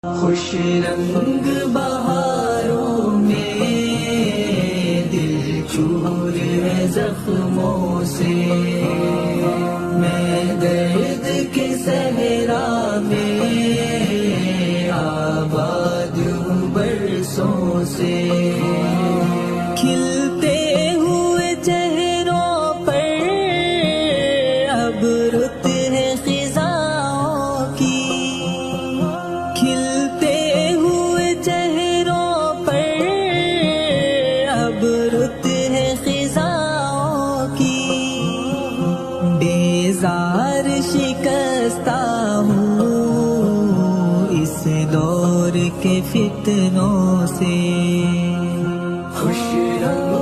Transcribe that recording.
خوش رنگ بہاروں میں دل چور ہے زخموں سے، میں درد کے صحرا میں آباد ہوں برسوں سے، کھلتے ہوئے چہروں پر اب رت ہے خزاں کی، کھلتے ہوئے چہروں پر اب رت ہے خزاں کی، بیزار شکستہ ہوں اس دور کے فتنوں سے، خوش رنگ